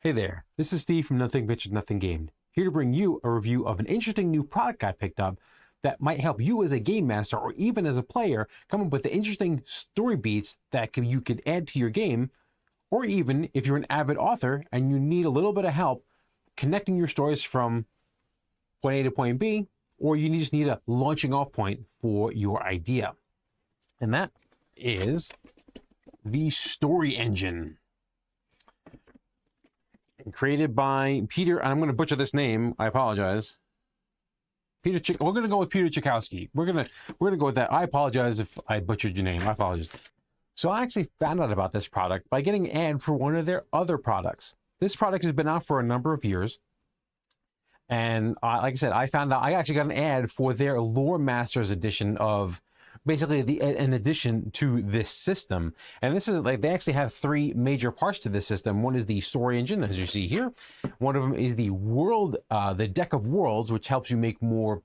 Hey there, this is Steve from Nothing Ventured, Nothing Gained, here to bring you a review of an interesting new product I picked up that might help you as a game master or even as a player come up with the interesting story beats that you could add to your game, or even if you're an avid author and you need a little bit of help connecting your stories from point A to point B, or you just need a launching off point for your idea. And that is the Story Engine. Created by Peter, and I'm going to butcher this name. I apologize. We're going to go with Peter Chikowski. We're going to go with that. I apologize if I butchered your name. I apologize. So I actually found out about this product by getting an ad for one of their other products. This product has been out for a number of years, and like I said, I found out I actually got an ad for their Lore Masters edition of basically an addition to this system. And this is like, they actually have three major parts to this system. One is the story engine, as you see here. One of them is the world, the deck of worlds, which helps you make more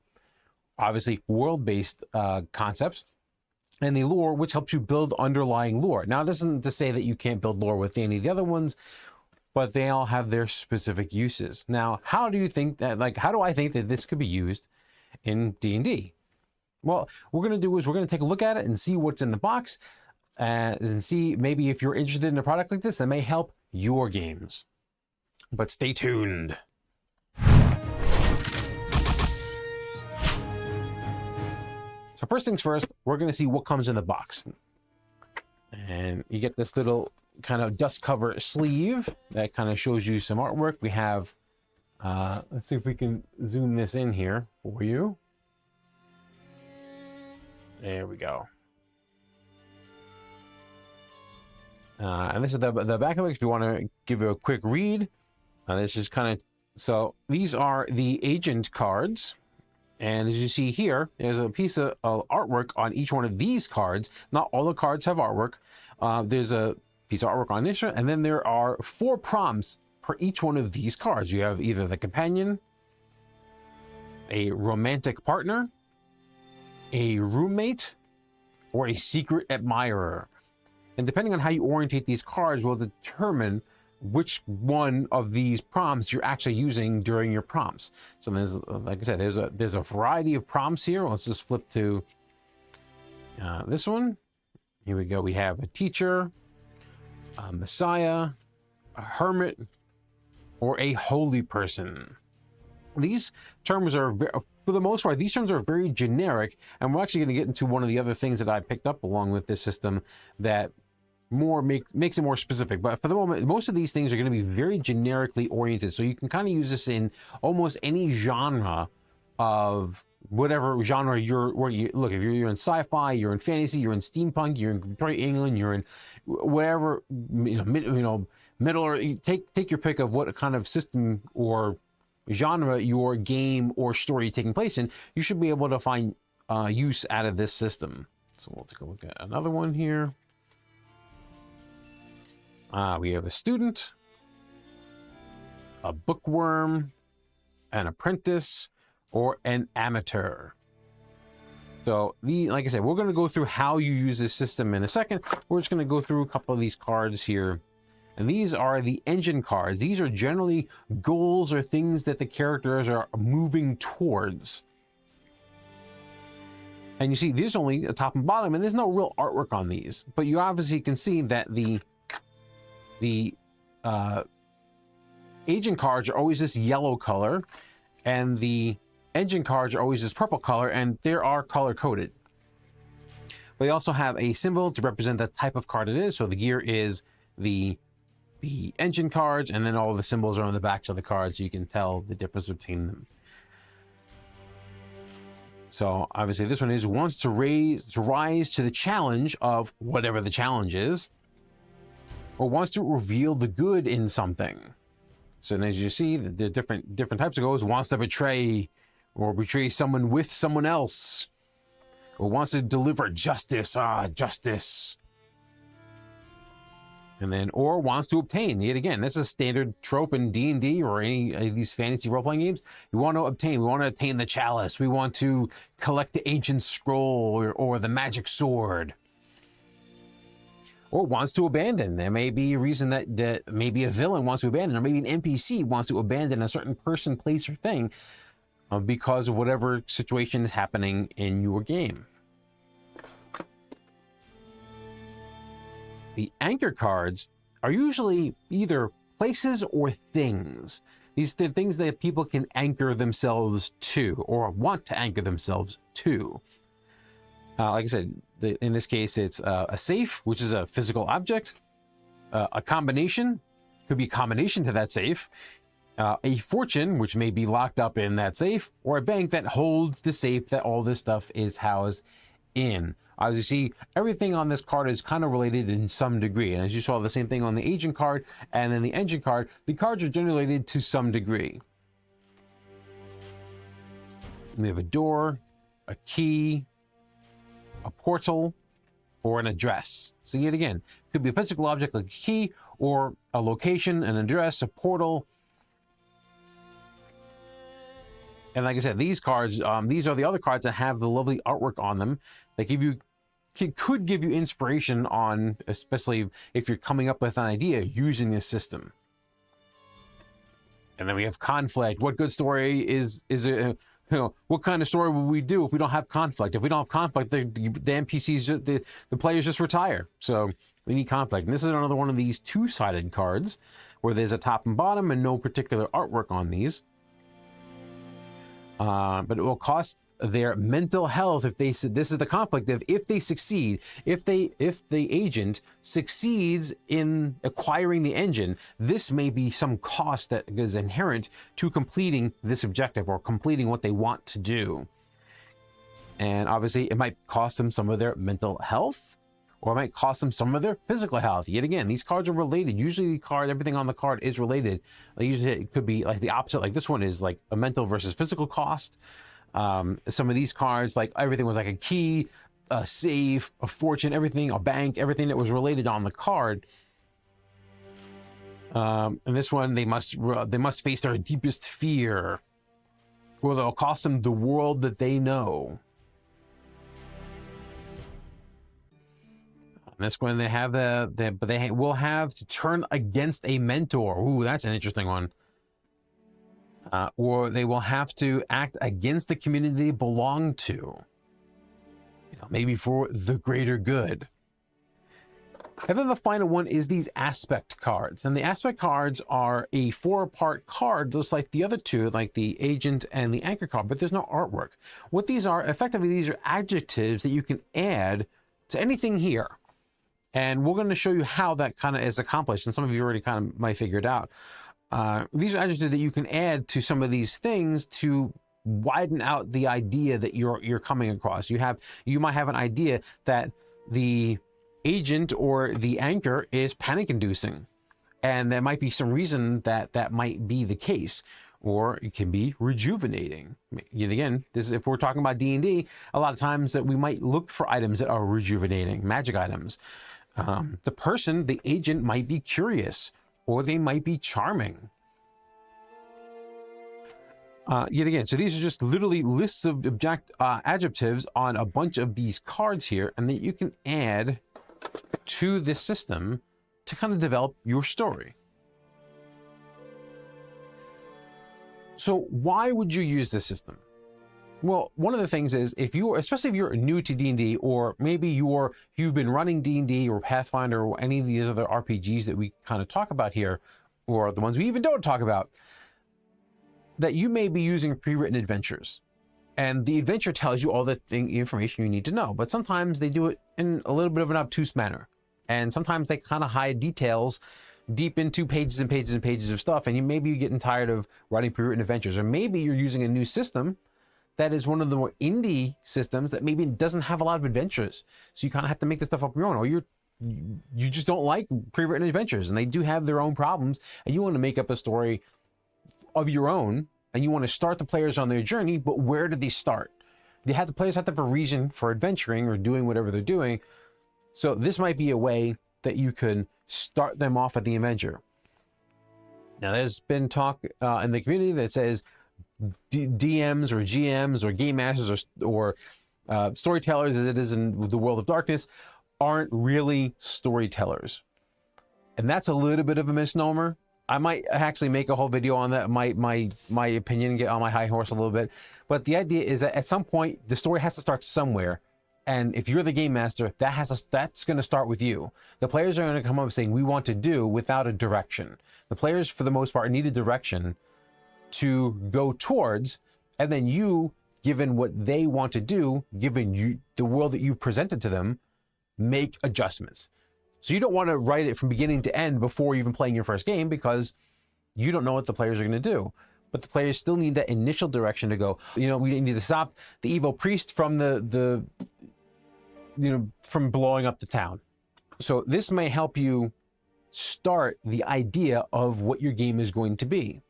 obviously world-based concepts, and the lore, which helps you build underlying lore. Now, it isn't to say that you can't build lore with any of the other ones, but they all have their specific uses. Now, how do you think that, like, how do I think that this could be used in D&D? Well, what we're going to do is we're going to take a look at it and see what's in the box, and see maybe if you're interested in a product like this that may help your games. But stay tuned. So first things first, we're going to see what comes in the box. And you get this little kind of dust cover sleeve that kind of shows you some artwork. We have, let's see if we can zoom this in here for you. There we go. And this is the back of it. If you want to give it a quick read, this is kind of, so these are the agent cards. And as you see here, there's a piece of artwork on each one of these cards. Not all the cards have artwork. There's a piece of artwork on this one, and then there are 4 prompts for each one of these cards. You have either the companion, a romantic partner, a roommate, or a secret admirer. And depending on how you orientate these cards will determine which one of these prompts you're actually using during your prompts. So there's, like I said, there's a variety of prompts here. Let's just flip to this one. Here we go. We have a teacher, a messiah, a hermit, or a holy person. These terms are, for the most part, these terms are very generic, and we're actually going to get into one of the other things that I picked up along with this system that makes it more specific. But for the moment, most of these things are going to be very generically oriented, so you can kind of use this in almost any genre of whatever genre look, if you're in sci-fi, you're in fantasy, you're in steampunk, you're in Victorian England, you're in whatever, middle, or take your pick of what kind of system or genre your game or story taking place in. You should be able to find use out of this system. So we'll take a look at another one here. We have a student, a bookworm, an apprentice, or an amateur. So like I said, we're going to go through how you use this system in a second. We're just going to go through a couple of these cards here. And these are the engine cards. These are generally goals or things that the characters are moving towards. And you see, there's only a top and bottom, and there's no real artwork on these. But you obviously can see that the agent cards are always this yellow color, and the engine cards are always this purple color, and they are color coded. But they also have a symbol to represent the type of card it is. So the gear is the engine cards, and then all the symbols are on the backs of the cards, so you can tell the difference between them. So obviously this one wants to rise to the challenge of whatever the challenge is, or wants to reveal the good in something. So as you see, the different types of goals: wants to betray, or betray someone with someone else, or wants to deliver justice, justice. And then, or wants to obtain. Yet again, that's a standard trope in D&D or any of these fantasy role-playing games. We want to obtain the chalice. We want to collect the ancient scroll or the magic sword. or wants to abandon. There may be a reason that maybe a villain wants to abandon, or maybe an NPC wants to abandon a certain person, place, or thing because of whatever situation is happening in your game. The anchor cards are usually either places or things. These are things that people can anchor themselves to or want to anchor themselves to. Like I said, in this case, it's a safe, which is a physical object, a combination, could be a combination to that safe, a fortune, which may be locked up in that safe, or a bank that holds the safe that all this stuff is housed in. As you see, everything on this card is kind of related in some degree. And as you saw, the same thing on the agent card and then the engine card, the cards are generally related to some degree. We have a door, a key, a portal, or an address. So yet again, it could be a physical object like a key, or a location, an address, a portal. And like I said, these cards, these are the other cards that have the lovely artwork on them that could give you inspiration on, especially if you're coming up with an idea using this system. And then we have conflict. What good story is what kind of story would we do if we don't have conflict? If we don't have conflict, the NPCs, the players just retire. So we need conflict. And this is another one of these two-sided cards where there's a top and bottom and no particular artwork on these. But it will cost their mental health if they, this is the conflict of if they succeed, if the agent succeeds in acquiring the engine, this may be some cost that is inherent to completing this objective or completing what they want to do. And obviously it might cost them some of their mental health, or it might cost them some of their physical health. Yet again, these cards are related. Usually the card, everything on the card is related. Usually it could be like the opposite, like this one is like a mental versus physical cost. Some of these cards, like everything was like a key, a safe, a fortune, everything, a bank, everything that was related on the card. And this one, they must face their deepest fear, or they'll cost them the world that they know. And this one, they have but they will have to turn against a mentor. Ooh, that's an interesting one. Or they will have to act against the community they belong to. Maybe for the greater good. And then the final one is these aspect cards. And the aspect cards are a 4-part card, just like the other two, like the agent and the anchor card, but there's no artwork. What these are, effectively, these are adjectives that you can add to anything here. And we're going to show you how that kind of is accomplished. And some of you already kind of might figure it out. These are adjectives that you can add to some of these things to widen out the idea that you're coming across. You might have an idea that the agent or the anchor is panic-inducing, and there might be some reason that might be the case, or it can be rejuvenating. Yet again, if we're talking about D&D, a lot of times that we might look for items that are rejuvenating, magic items. The person, the agent, might be curious, or they might be charming. Yet again, so these are just literally lists of adjectives on a bunch of these cards here, and that you can add to this system to kind of develop your story. So why would you use this system? Well, one of the things is, especially if you're new to D&D, or maybe you've been running D&D or Pathfinder or any of these other RPGs that we kind of talk about here, or the ones we even don't talk about, that you may be using pre-written adventures. And the adventure tells you all the information you need to know, but sometimes they do it in a little bit of an obtuse manner. And sometimes they kind of hide details deep into pages and pages and pages of stuff, and maybe you're getting tired of writing pre-written adventures, or maybe you're using a new system that is one of the more indie systems that maybe doesn't have a lot of adventures. So you kind of have to make this stuff up on your own, or you just don't like pre-written adventures, and they do have their own problems, and you want to make up a story of your own, and you want to start the players on their journey, but where did they start? The players have to have a reason for adventuring or doing whatever they're doing. So this might be a way that you can start them off at the adventure. Now, there's been talk in the community that says DMs or GMs or game masters or storytellers, as it is in the World of Darkness, aren't really storytellers. And that's a little bit of a misnomer. I might actually make a whole video on that, my opinion, get on my high horse a little bit. But the idea is that at some point, the story has to start somewhere. And if you're the game master, that's going to start with you. The players are going to come up saying, we want to do, without a direction. The players, for the most part, need a direction to go towards, and then you, given what they want to do, given you the world that you've presented to them, make adjustments. So you don't want to write it from beginning to end before even playing your first game, because you don't know what the players are going to do. But the players still need that initial direction to go, you know, we need to stop the evil priest from from blowing up the town. So this may help you start the idea of what your game is going to be.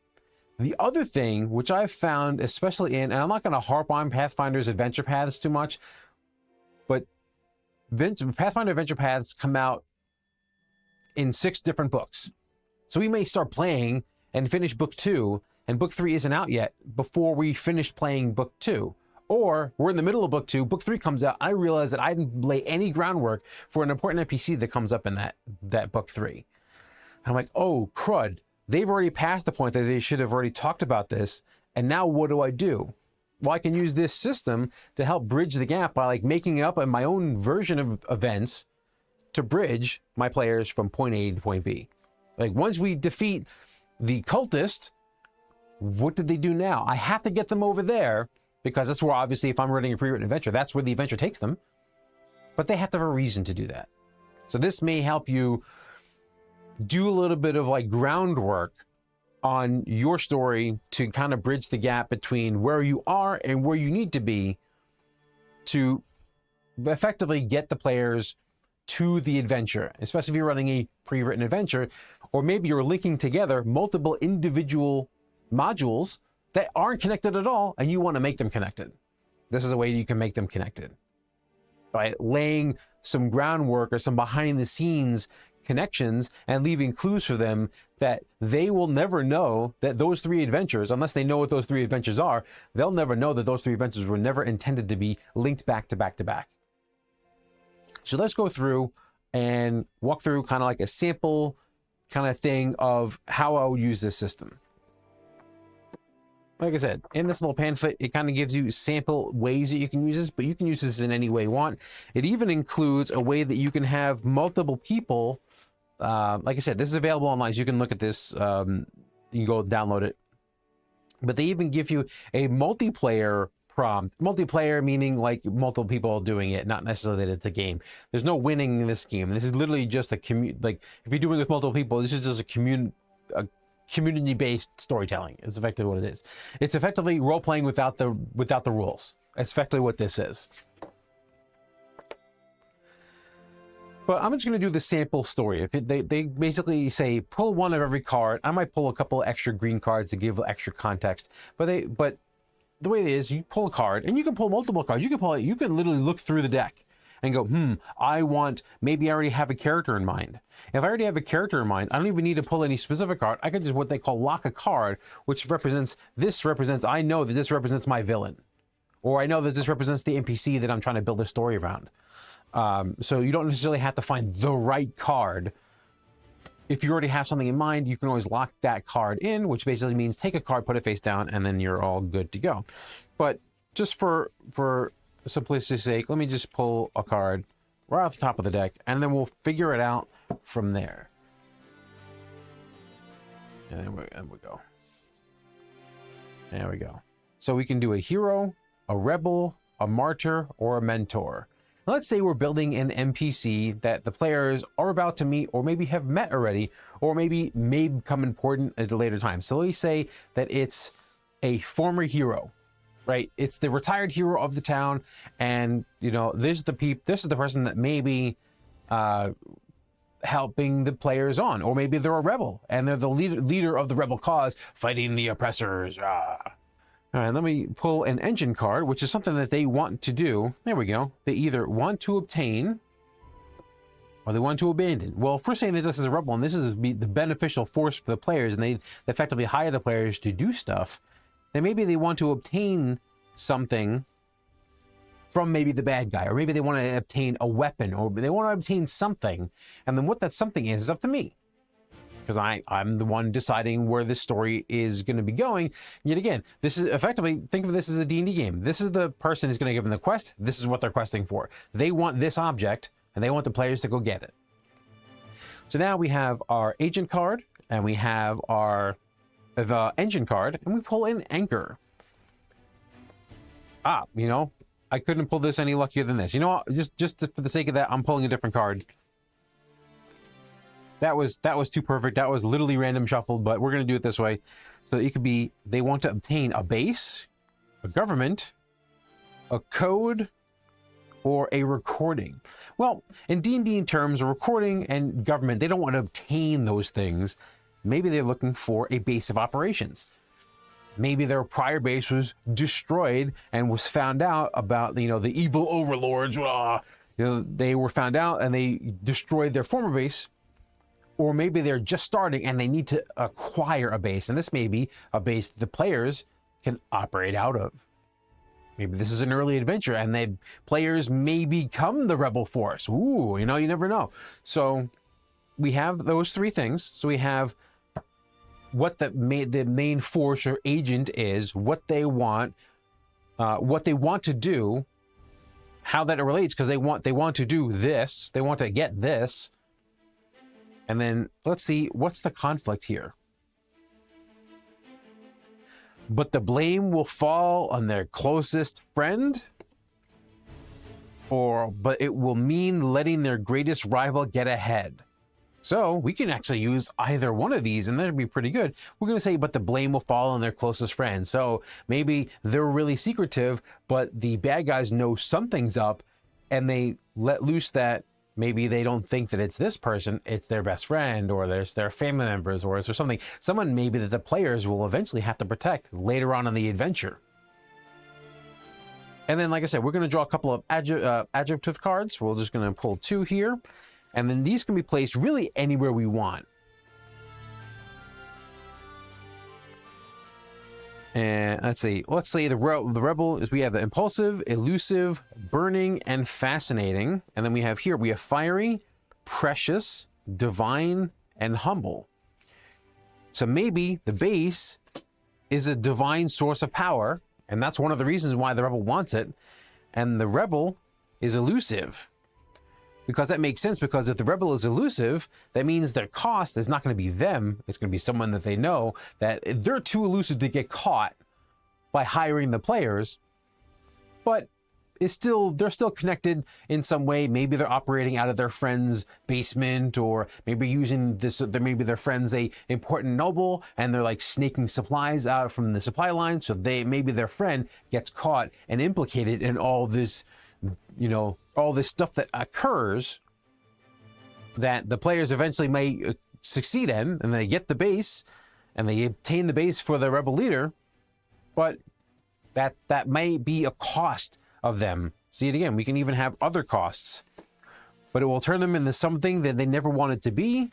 The other thing, which I've found, especially and I'm not going to harp on Pathfinder's adventure paths too much, but Pathfinder adventure paths come out in 6 different books. So we may start playing and finish book 2, and book 3 isn't out yet before we finish playing book 2. Or we're in the middle of book 2, book 3 comes out, I realize that I didn't lay any groundwork for an important NPC that comes up in that book 3. I'm like, oh, crud. They've already passed the point that they should have already talked about this, and now what do I do? Well, I can use this system to help bridge the gap by like making up my own version of events to bridge my players from point A to point B. Like once we defeat the cultist, what did they do now? I have to get them over there, because that's where, obviously, if I'm running a pre-written adventure, that's where the adventure takes them. But they have to have a reason to do that. So this may help you do a little bit of like groundwork on your story to kind of bridge the gap between where you are and where you need to be to effectively get the players to the adventure, especially if you're running a pre-written adventure, or maybe you're linking together multiple individual modules that aren't connected at all, and you want to make them connected. This is a way you can make them connected by laying some groundwork or some behind the scenes connections and leaving clues for them that they will never know that those 3 adventures, unless they know what those 3 adventures are, they'll never know that those 3 adventures were never intended to be linked back to back to back. So let's go through and walk through kind of like a sample kind of thing of how I would use this system. Like I said, in this little pamphlet, it kind of gives you sample ways that you can use this, but you can use this in any way you want. It even includes a way that you can have multiple people. Like I said, this is available online, so you can look at this. You can go download it. But they even give you a multiplayer prompt. Multiplayer meaning like multiple people doing it, not necessarily that it's a game. There's no winning in this game. This is literally just a like if you're doing it with multiple people, this is just a community-based storytelling is effectively what it is. It's effectively role-playing without the rules. That's effectively what this is. But I'm just going to do the sample story. If they basically say pull 1 of every card, I might pull a couple extra green cards to give extra context. But the way it is, you pull a card, and you can pull multiple cards. You can literally look through the deck and go, maybe I already have a character in mind. If I already have a character in mind, I don't even need to pull any specific card. I could just what they call lock a card, which I know that this represents my villain. Or I know that this represents the NPC that I'm trying to build a story around. So you don't necessarily have to find the right card. If you already have something in mind, you can always lock that card in, which basically means take a card, put it face down, and then you're all good to go. But just for simplicity's sake, let me just pull a card right off the top of the deck, and then we'll figure it out from there. And then we go. There we go. So we can do a hero, a rebel, a martyr, or a mentor. Now let's say we're building an NPC that the players are about to meet, or maybe have met already, or maybe may become important at a later time. So let's say that it's a former hero. Right, it's the retired hero of the town, and this is the person that may be helping the players on, or maybe they're a rebel and they're the leader of the rebel cause, fighting the oppressors. All right, let me pull an engine card, which is something that they want to do. There we go. They either want to obtain or they want to abandon. Well, if we're saying that this is a rebel and this is the beneficial force for the players, and they effectively hire the players to do stuff, then maybe they want to obtain something from maybe the bad guy, or maybe they want to obtain a weapon, or they want to obtain something. And then what that something is up to me, because I'm the one deciding where this story is going to be going. Yet again, this is effectively, think of this as a D&D game. This is the person who's going to give them the quest. This is what they're questing for. They want this object, and they want the players to go get it. So now we have our agent card, and we have our the engine card, and we pull in anchor. You know, I couldn't pull this any luckier than this. You know what? Just for the sake of that, I'm pulling a different card. That was too perfect. That was literally random shuffled, but we're going to do it this way. So it could be, they want to obtain a base, a government, a code, or a recording. Well, in D&D terms, a recording and government, they don't want to obtain those things. Maybe they're looking for a base of operations. Maybe their prior base was destroyed and was found out about, you know, the evil overlords. You know, they were found out and they destroyed their former base. Or maybe they're just starting and they need to acquire a base. And this may be a base that the players can operate out of. Maybe this is an early adventure and the players may become the rebel force. Ooh, you know, you never know. So we have those three things. So we have what the main force or agent is, what they want to do, how that relates, because they want to do this, they want to get this. And then let's see, what's the conflict here? But the blame will fall on their closest friend, but it will mean letting their greatest rival get ahead. So we can actually use either one of these and that'd be pretty good. We're going to say, but the blame will fall on their closest friend. So maybe they're really secretive, but the bad guys know something's up and they let loose that maybe they don't think that it's this person, it's their best friend, or there's their family members, or is there someone maybe that the players will eventually have to protect later on in the adventure. And then, like I said, we're going to draw a couple of adjective cards. We're just going to pull two here. And then these can be placed really anywhere we want. And let's say the rebel is, we have the impulsive, elusive, burning, and fascinating. And then we have fiery, precious, divine, and humble. So maybe the base is a divine source of power, and that's one of the reasons why the rebel wants it. And the rebel is elusive. Because that makes sense, because if the rebel is elusive, that means their cost is not going to be them. It's going to be someone that they know, that they're too elusive to get caught by hiring the players, but they're still connected in some way. Maybe they're operating out of their friend's basement, or maybe using this, maybe their friend's a important noble and they're like snaking supplies out from the supply line. So maybe their friend gets caught and implicated in all this, you know, all this stuff that occurs that the players eventually may succeed in, and they get the base and they obtain the base for the rebel leader, but that may be a cost of them. See it again, we can even have other costs, but it will turn them into something that they never wanted to be,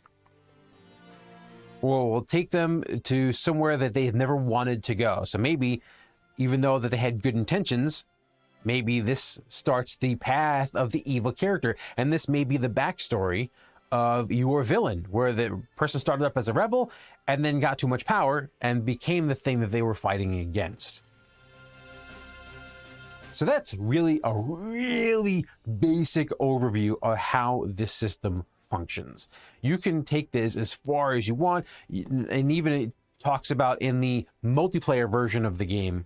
or will take them to somewhere that they've never wanted to go. So maybe, even though that they had good intentions, maybe this starts the path of the evil character, and this may be the backstory of your villain, where the person started up as a rebel and then got too much power and became the thing that they were fighting against. So that's really a really basic overview of how this system functions. You can take this as far as you want, and even it talks about in the multiplayer version of the game,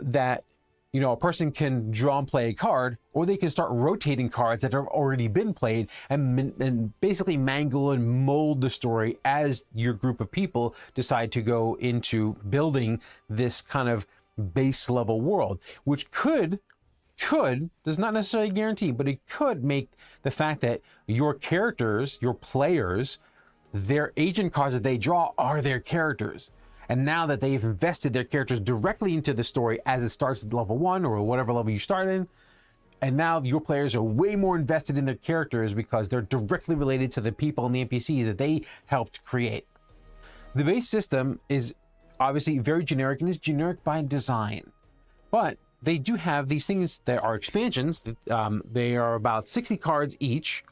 that, you know, a person can draw and play a card, or they can start rotating cards that have already been played and basically mangle and mold the story as your group of people decide to go into building this kind of base level world, which could, does not necessarily guarantee, but it could make the fact that your characters, your players, their agent cards that they draw are their characters. And now that they've invested their characters directly into the story as it starts at level 1 or whatever level you start in, and now your players are way more invested in their characters because they're directly related to the people and the NPC that they helped create. The base system is obviously very generic, and is generic by design, but they do have these things that are expansions. They are about 60 cards each.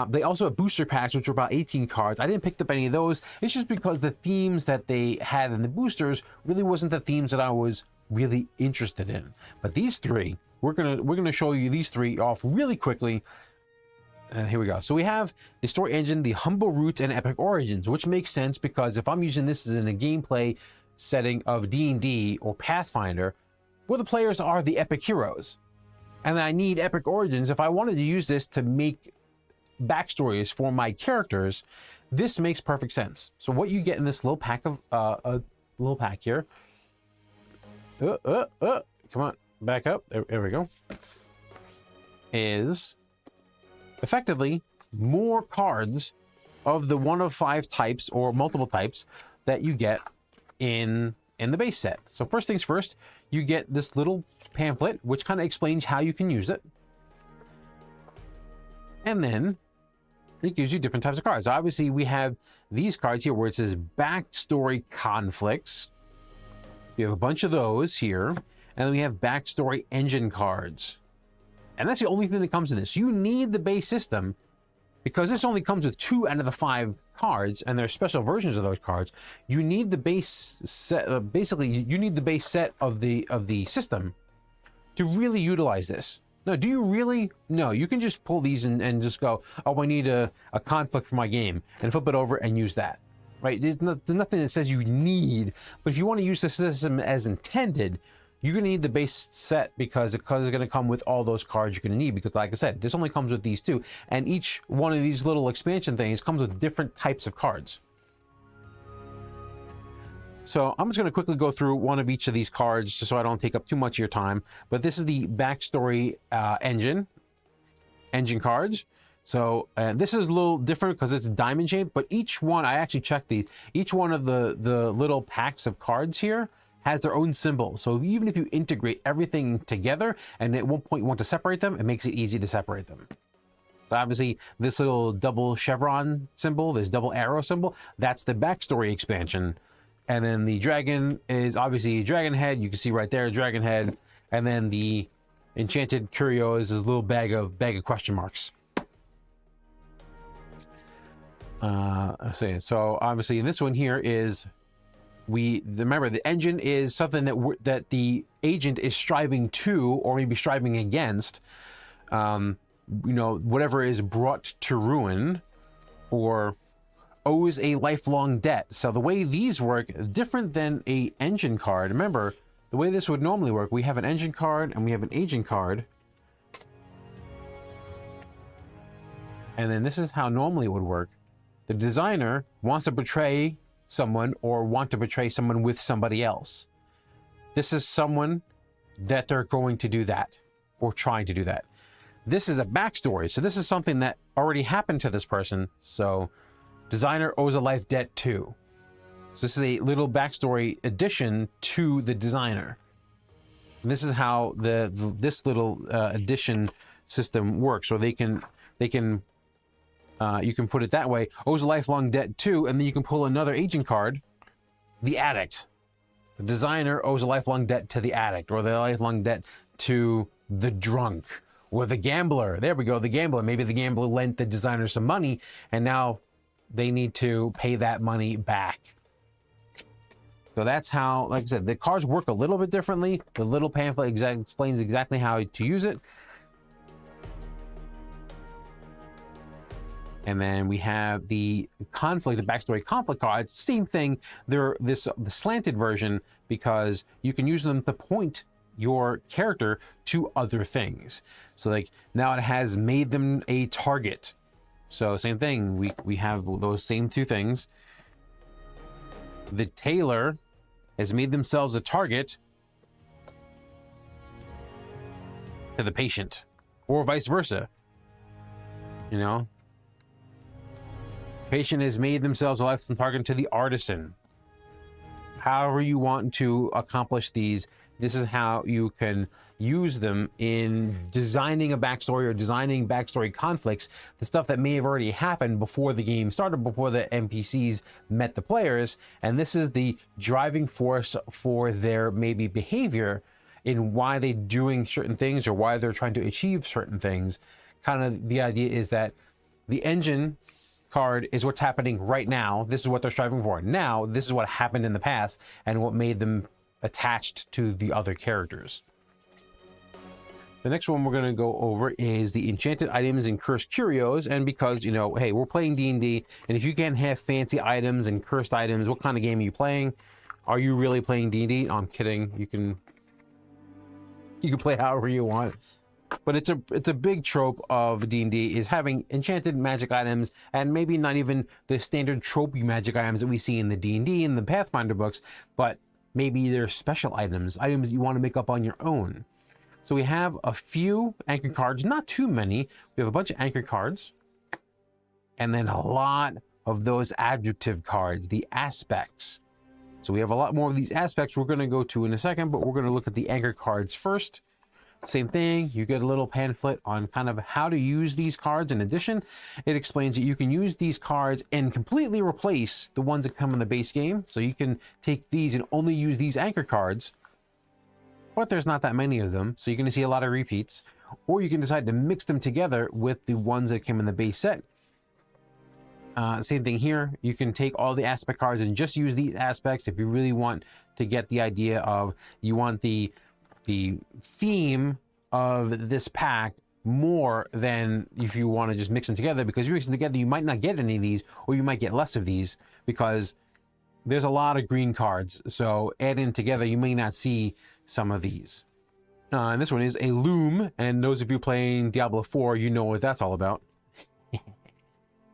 They also have booster packs, which are about 18 cards. I didn't pick up any of those. It's just because the themes that they had in the boosters really wasn't the themes that I was really interested in. But these three, we're gonna show you these three off really quickly. And here we go. So we have the story engine, the humble roots, and epic origins, which makes sense because if I'm using this as in a gameplay setting of D&D or Pathfinder, where the players are the epic heroes, and I need epic origins. If I wanted to use this to make backstories for my characters, this makes perfect sense. So what you get in this little pack of a little pack here, come on, back up, there we go, is effectively more cards of the 1 of 5 types or multiple types that you get in the base set. So first things first, you get this little pamphlet which kind of explains how you can use it, and then it gives you different types of cards. Obviously we have these cards here where it says backstory conflicts. We have a bunch of those here, and then we have backstory engine cards, and that's the only thing that comes in this. You need the base system because this only comes with 2 out of the 5 cards, and there's special versions of those cards. You need the base set. Basically, you need the base set of the system to really utilize this. No, do you really? No, you can just pull these and just go, oh, I need a conflict for my game, and flip it over and use that. Right? There's nothing that says you need, but if you want to use the system as intended, you're going to need the base set because it's going to come with all those cards you're going to need. Because like I said, this only comes with these 2, and each one of these little expansion things comes with different types of cards. So I'm just going to quickly go through one of each of these cards just so I don't take up too much of your time. But this is the backstory engine cards. So this is a little different because it's diamond shaped, but each one, I actually checked these, each one of the little packs of cards here has their own symbol. So even if you integrate everything together and at one point you want to separate them, it makes it easy to separate them. So obviously this little double chevron symbol, this double arrow symbol, that's the backstory expansion. And then the dragon is obviously dragon head. You can see right there, dragon head. And then the enchanted curio is a little bag of question marks. Let's see. So obviously in this one here is remember the engine is something that the agent is striving to, or maybe striving against, whatever is brought to ruin or owes a lifelong debt. So the way these work, different than a engine card. Remember the way this would normally work, we have an engine card and we have an agent card, and then this is how normally it would work. The designer wants to betray someone or want to betray someone with somebody else. This is someone that they're going to do that or trying to do that. This is a backstory. So this is something that already happened to this person. So designer owes a life debt too. So this is a little backstory addition to the designer. And this is how this little addition system works. So you can put it that way, owes a lifelong debt too, and then you can pull another agent card, the addict. The designer owes a lifelong debt to the addict, or the lifelong debt to the drunk, or the gambler. There we go, the gambler. Maybe the gambler lent the designer some money, and now they need to pay that money back. So that's how, like I said, the cards work a little bit differently. The little pamphlet explains exactly how to use it. And then we have the conflict, the backstory conflict cards. Same thing. They're the slanted version because you can use them to point your character to other things. So like now it has made them a target. So same thing. We have those same 2 things. The tailor has made themselves a target to the patient, or vice versa. Patient has made themselves a lifelong target to the artisan. However you want to accomplish these, this is how you can use them in designing a backstory or designing backstory conflicts, the stuff that may have already happened before the game started, before the NPCs met the players. And this is the driving force for their maybe behavior in why they're doing certain things or why they're trying to achieve certain things. Kind of the idea is that the engine card is what's happening right now. This is what they're striving for now. This is what happened in the past and what made them attached to the other characters. The next one we're going to go over is the enchanted items and cursed curios. And because, you know, hey, we're playing D&D, and if you can't have fancy items and cursed items, what kind of game are you playing? Are you really playing D&D? Oh, I'm kidding. You can play however you want. But it's a big trope of D&D is having enchanted magic items, and maybe not even the standard tropey magic items that we see in the D&D and the Pathfinder books, but maybe they're special items you want to make up on your own. So we have a few anchor cards, not too many. We have a bunch of anchor cards, and then a lot of those adjective cards, the aspects. So we have a lot more of these aspects we're going to go to in a second, but we're going to look at the anchor cards first. Same thing, you get a little pamphlet on kind of how to use these cards. In addition, it explains that you can use these cards and completely replace the ones that come in the base game. So you can take these and only use these anchor cards, but there's not that many of them, so you're going to see a lot of repeats. Or you can decide to mix them together with the ones that came in the base set. Same thing here. You can take all the aspect cards and just use these aspects if you really want to get the idea of you want the theme of this pack more than if you want to just mix them together, because you mix them together you might not get any of these, or you might get less of these because there's a lot of green cards. So adding together you may not see some of these. And this one is a loom, and those of you playing Diablo 4, you know what that's all about.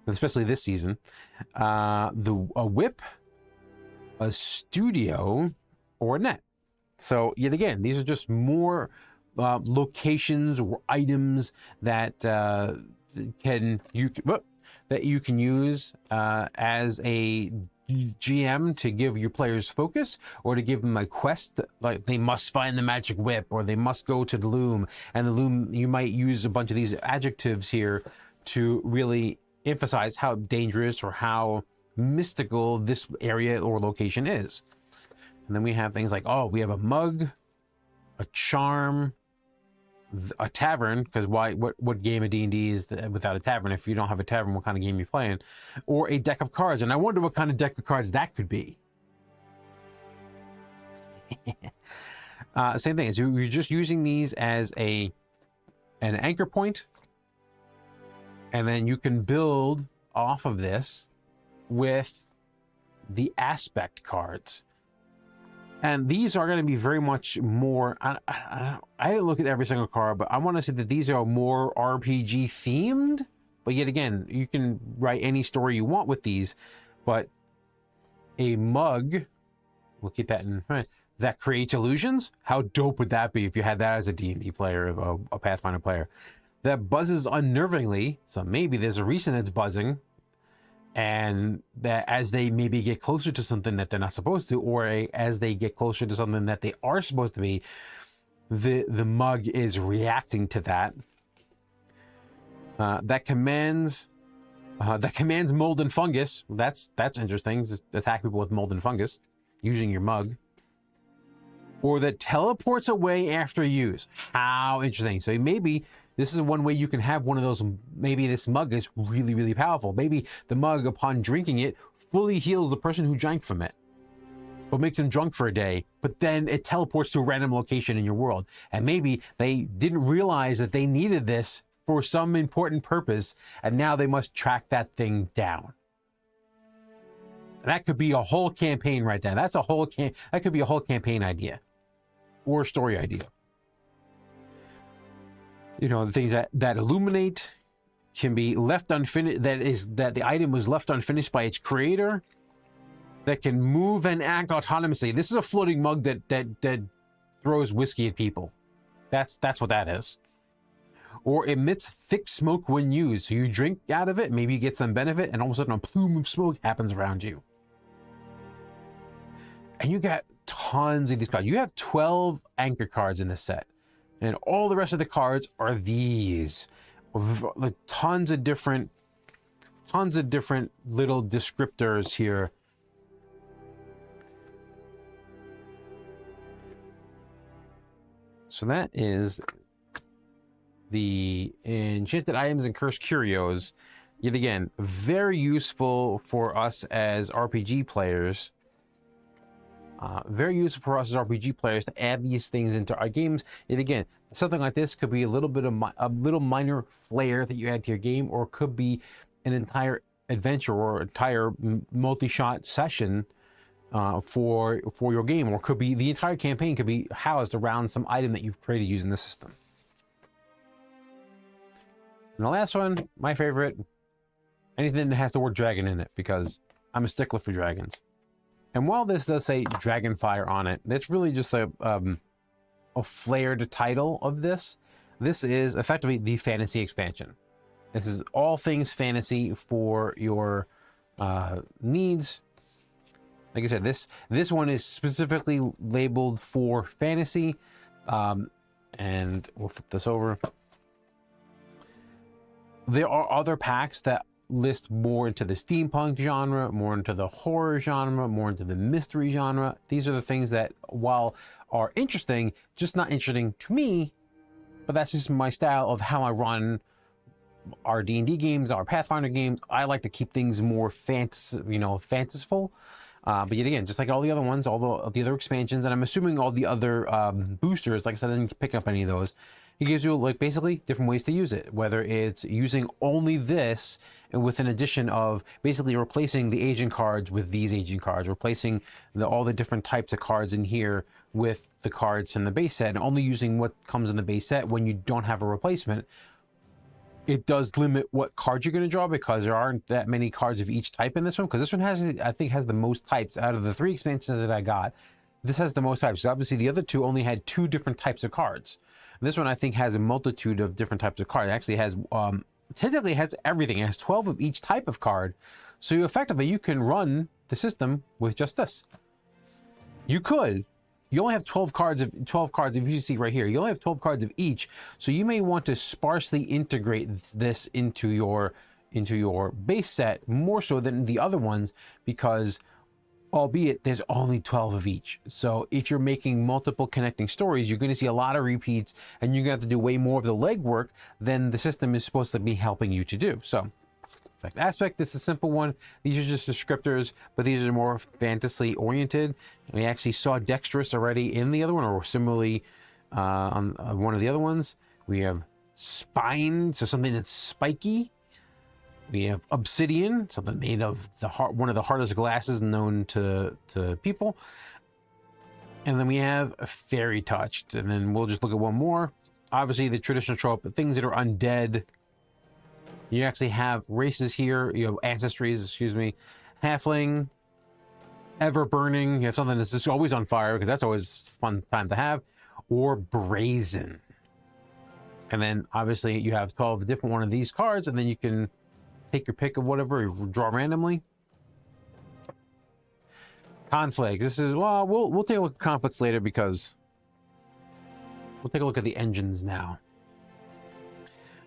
Especially this season. A whip, a studio, or a net. So yet again, these are just more locations or items that you can use as a GM to give your players focus, or to give them a quest, like they must find the magic whip, or they must go to the loom. And the loom, you might use a bunch of these adjectives here to really emphasize how dangerous or how mystical this area or location is. And then we have things like, oh, we have a mug, a charm, a tavern, because what game of D&D is without a tavern? If you don't have a tavern, what kind of game are you playing? Or a deck of cards, and I wonder what kind of deck of cards that could be. Same thing, you're just using these as an anchor point, and then you can build off of this with the aspect cards. And these are going to be very much more, I didn't look at every single card, but I want to say that these are more RPG themed. But yet again, you can write any story you want with these. But a mug, we'll keep that in mind, that creates illusions. How dope would that be if you had that as a D&D player, a Pathfinder player? That buzzes unnervingly, so maybe there's a reason it's buzzing. And that as they maybe get closer to something that they're not supposed to, or as they get closer to something that they are supposed to be, the mug is reacting to that. That commands mold and fungus. That's interesting. Just attack people with mold and fungus using your mug. Or that teleports away after use. How interesting. So maybe this is one way you can have one of those. Maybe this mug is really, really powerful. Maybe the mug, upon drinking it, fully heals the person who drank from it, but makes them drunk for a day. But then it teleports to a random location in your world. And maybe they didn't realize that they needed this for some important purpose, and now they must track that thing down. That could be a whole campaign right there. That could be a whole campaign idea or story idea. You know, the things that illuminate can be left unfinished, that the item was left unfinished by its creator, that can move and act autonomously. This is a floating mug that throws whiskey at people. That's what that is. Or emits thick smoke when used. So you drink out of it, maybe you get some benefit, and all of a sudden a plume of smoke happens around you. And you got tons of these cards. You have 12 anchor cards in this set. And all the rest of the cards are these. Like tons of different little descriptors here. So that is the enchanted items and cursed curios. Yet again, very useful for us as RPG players. Very useful for us as RPG players to add these things into our games. Yet again, something like this could be a little bit of a little minor flair that you add to your game, or it could be an entire adventure or entire multi-shot session for your game, or could be the entire campaign could be housed around some item that you've created using the system. And the last one, my favorite, anything that has the word dragon in it, because I'm a stickler for dragons. And while this does say Dragonfire on it, that's really just a flared title of this. This is effectively the fantasy expansion. This is all things fantasy for your needs. Like I said, this one is specifically labeled for fantasy. And we'll flip this over. There are other packs that list more into the steampunk genre, more into the horror genre, more into the mystery genre. These are the things that, while are interesting, just not interesting to me, but that's just my style of how I run our D&D games, our Pathfinder games. I like to keep things more fanciful. But yet again, just like all the other ones, all the other expansions, and I'm assuming all the other boosters, like I said, I didn't pick up any of those. It gives you like basically different ways to use it, whether it's using only this and with an addition of basically replacing the agent cards with these agent cards, replacing all the different types of cards in here with the cards in the base set, and only using what comes in the base set when you don't have a replacement. It does limit what cards you're going to draw, because there aren't that many cards of each type in this one, because this one has, I think, has the most types out of the 3 expansions that I got. This has the most types. So obviously the other 2 only had 2 different types of cards. This one, I think, has a multitude of different types of cards. It actually has, technically has everything. It has 12 of each type of card. So you can run the system with just this. You could. You only have 12 cards if you see right here. You only have 12 cards of each. So you may want to sparsely integrate this into your base set more so than the other ones, because albeit there's only 12 of each. So if you're making multiple connecting stories, you're going to see a lot of repeats, and you're going to have to do way more of the legwork than the system is supposed to be helping you to do. So aspect, this is a simple one. These are just descriptors, but these are more fantasy oriented. We actually saw dexterous already in the other one, or similarly on one of the other ones. We have spine, so something that's spiky. We have obsidian, something made of one of the hardest glasses known to people. And then we have fairy touched, and then we'll just look at one more. Obviously the traditional trope, things that are undead. You actually have races here. You have ancestries, excuse me. Halfling, ever burning. You have something that's just always on fire, because that's always a fun time to have. Or brazen. And then obviously you have 12 different one of these cards, and then you can take your pick of whatever you draw randomly. Conflicts. This is, well, we'll take a look at conflicts later, because we'll take a look at the engines now.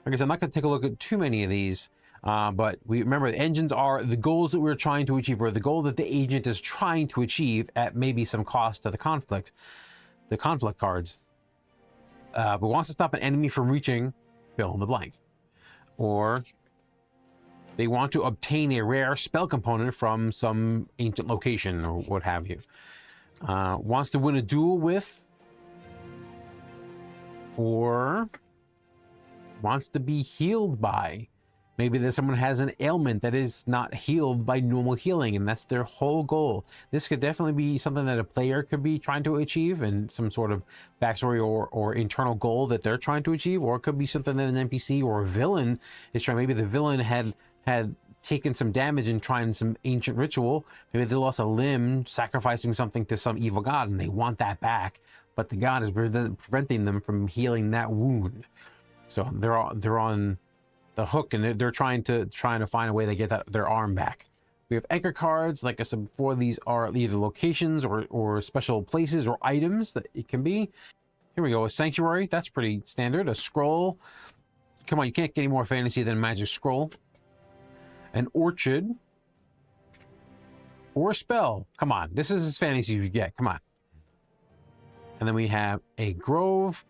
Like I said, I'm not going to take a look at too many of these, but we remember the engines are the goals that we're trying to achieve, or the goal that the agent is trying to achieve at maybe some cost to the conflict cards. But wants to stop an enemy from reaching fill in the blank, or they want to obtain a rare spell component from some ancient location or what have you. Wants to win a duel with, or wants to be healed by. Maybe there's someone has an ailment that is not healed by normal healing, and that's their whole goal. This could definitely be something that a player could be trying to achieve, and some sort of backstory or internal goal that they're trying to achieve, or it could be something that an NPC or a villain is trying. Maybe the villain had taken some damage in trying some ancient ritual. Maybe they lost a limb sacrificing something to some evil god, and they want that back, but the god is preventing them from healing that wound. So they're on the hook, and they're trying to find a way to get their arm back. We have anchor cards. Like I said before, these are either locations or special places or items that it can be. Here we go, a sanctuary. That's pretty standard. A scroll. Come on, you can't get any more fantasy than a magic scroll. An orchard. Or a spell. Come on, this is as fantasy as you get. Come on. And then we have a grove.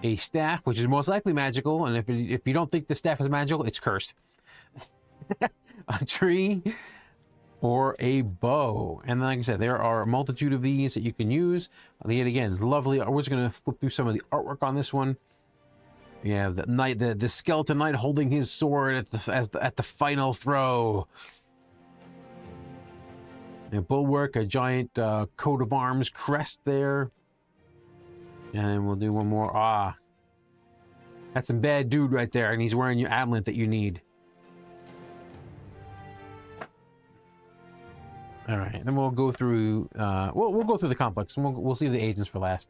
a staff, which is most likely magical, and if you don't think the staff is magical, it's cursed. A tree, or a bow. And like I said, there are a multitude of these that you can use. Yet again, lovely. We're just going to flip through some of the artwork on this one. You have the knight, the skeleton knight holding his sword at the final throw. A bulwark, a giant coat of arms crest there. And we'll do one more. Ah, that's some bad dude right there, and he's wearing your amulet that you need. All right, then we'll go through. We'll go through the complex, and we'll see the agents for last.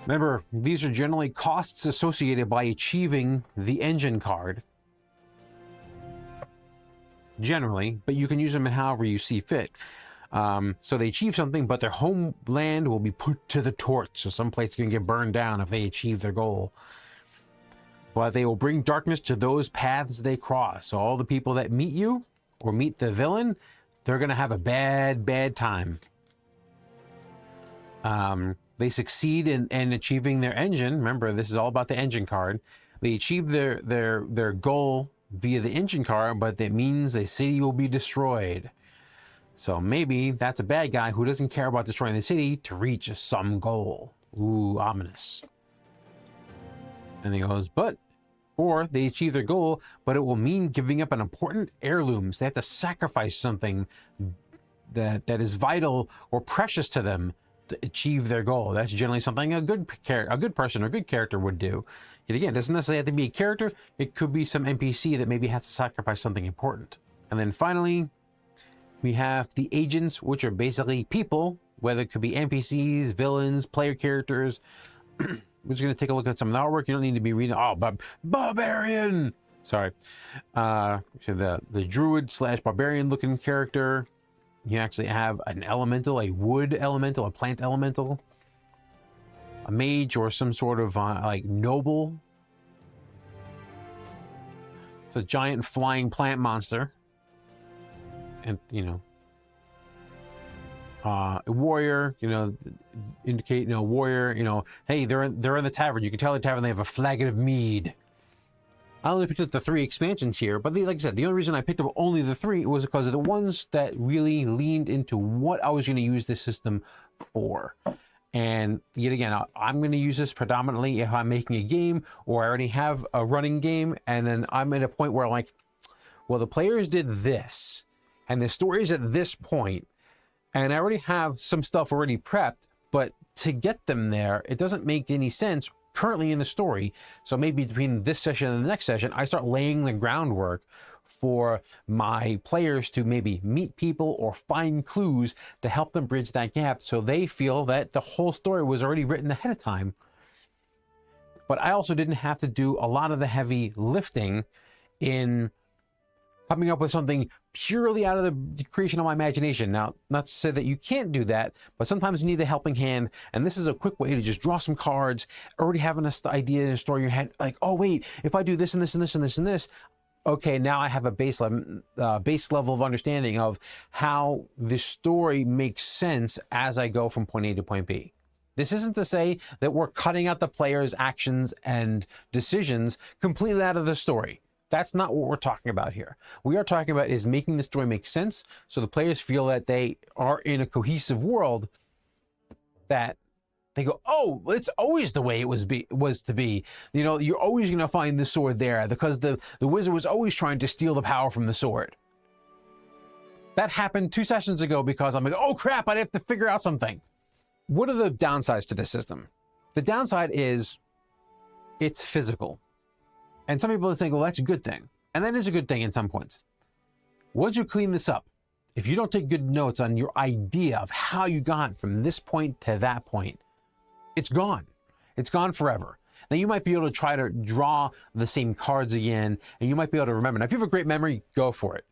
Remember, these are generally costs associated by achieving the engine card. Generally, but you can use them however you see fit. So they achieve something, but their homeland will be put to the torch. So some place can get burned down if they achieve their goal. But they will bring darkness to those paths they cross. So all the people that meet you or meet the villain, they're going to have a bad time. They succeed in achieving their engine. Remember, this is all about the engine card. They achieve their goal via the engine card, but that means a city will be destroyed. So maybe that's a bad guy who doesn't care about destroying the city to reach some goal. Ooh, ominous. And he goes, or they achieve their goal, but it will mean giving up an important heirloom. So they have to sacrifice something that is vital or precious to them to achieve their goal. That's generally something a good person or good character would do. Yet again, it doesn't necessarily have to be a character. It could be some NPC that maybe has to sacrifice something important. And then finally, we have the agents, which are basically people, whether it could be NPCs, villains, player characters. We're just going to take a look at some of the artwork. You don't need to be reading. Oh, barbarian! Sorry. So the druid / barbarian looking character. You actually have an elemental, a wood elemental, a plant elemental, a mage, or some sort of like noble. It's a giant flying plant monster. And a warrior, indicate, warrior, hey, they're in the tavern. You can tell the tavern they have a flagon of mead. I only picked up the 3 expansions here, but like I said, the only reason I picked up only the 3 was because of the ones that really leaned into what I was going to use this system for. And yet again, I'm going to use this predominantly if I'm making a game or I already have a running game, and then I'm at a point where I'm like, well, the players did this. And the story is at this point, and I already have some stuff already prepped, but to get them there, it doesn't make any sense currently in the story. So maybe between this session and the next session, I start laying the groundwork for my players to maybe meet people or find clues to help them bridge that gap so they feel that the whole story was already written ahead of time. But I also didn't have to do a lot of the heavy lifting in coming up with something purely out of the creation of my imagination. Now, not to say that you can't do that, but sometimes you need a helping hand, and this is a quick way to just draw some cards, already having an idea and a story in your head, like, oh wait, if I do this and this and this and this and this, okay, now I have a base level of understanding of how the story makes sense as I go from point A to point B. This isn't to say that we're cutting out the player's actions and decisions completely out of the story. That's not what we're talking about here. We are talking about is making the story make sense so the players feel that they are in a cohesive world, that they go, oh, it's always the way it was to be. You're always going to find the sword there because the wizard was always trying to steal the power from the sword. That happened 2 sessions ago because I'm like, oh crap, I have to figure out something. What are the downsides to this system? The downside is it's physical. And some people think, well, that's a good thing. And that is a good thing in some points. Once you clean this up, if you don't take good notes on your idea of how you got from this point to that point, it's gone. It's gone forever. Now, you might be able to try to draw the same cards again, and you might be able to remember. Now, if you have a great memory, go for it.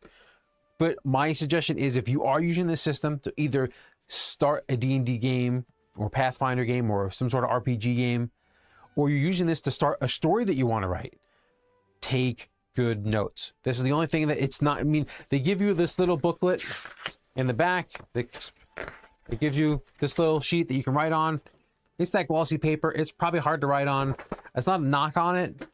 But my suggestion is if you are using this system to either start a D&D game or Pathfinder game or some sort of RPG game, or you're using this to start a story that you want to write, take good notes. This is the only thing that it's not, they give you this little booklet in the back. It gives you this little sheet that you can write on. It's that glossy paper. It's probably hard to write on. It's not a knock on it,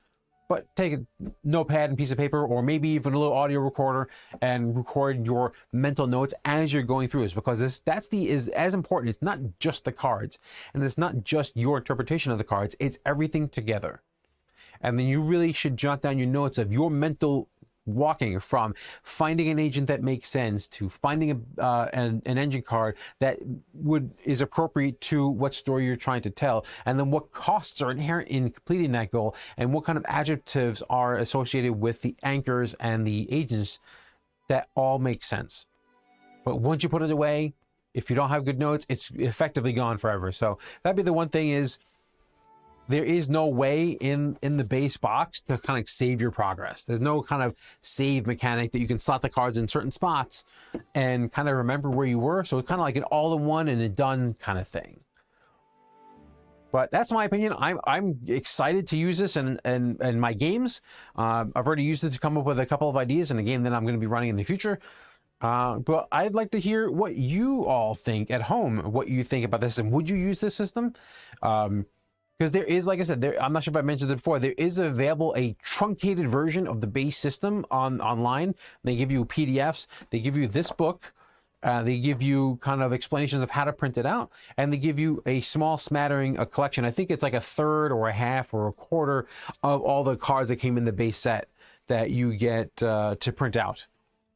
but take a notepad and piece of paper, or maybe even a little audio recorder, and record your mental notes as you're going through this, because is as important. It's not just the cards, and it's not just your interpretation of the cards. It's everything together. And then you really should jot down your notes of your mental walking from finding an agent that makes sense to finding an engine card that is appropriate to what story you're trying to tell, and then what costs are inherent in completing that goal, and what kind of adjectives are associated with the anchors and the agents that all make sense. But once you put it away, if you don't have good notes, it's effectively gone forever. So that'd be the one thing, is there is no way in the base box to kind of save your progress. There's no kind of save mechanic that you can slot the cards in certain spots and kind of remember where you were. So it's kind of like an all-in-one and a done kind of thing. But that's my opinion. I'm excited to use this in my games. I've already used it to come up with a couple of ideas in a game that I'm going to be running in the future. But I'd like to hear what you all think at home, what you think about this, and would you use this system? Because there is, like I said, I'm not sure if I mentioned it before, there is available a truncated version of the base system online. They give you PDFs, they give you this book, they give you kind of explanations of how to print it out, and they give you a small smattering, a collection. I think it's like a third or a half or a quarter of all the cards that came in the base set that you get to print out.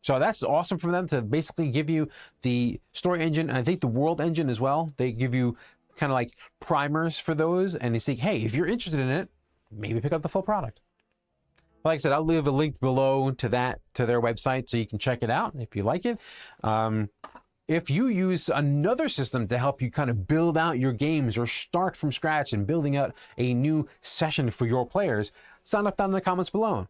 So that's awesome for them to basically give you the story engine, and I think the world engine as well. They give you kind of like primers for those, and they say, hey, if you're interested in it, maybe pick up the full product. Like I said, I'll leave a link below to their website so you can check it out if you like it. If you use another system to help you kind of build out your games or start from scratch and building out a new session for your players, sound off down in the comments below.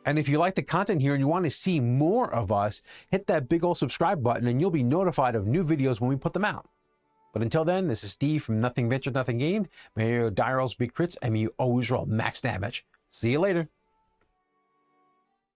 And if you like the content here and you want to see more of us, hit that big old subscribe button and you'll be notified of new videos when we put them out. But until then, this is Steve from Nothing Ventured, Nothing Gained. May your die rolls be crits, and may you always roll max damage. See you later.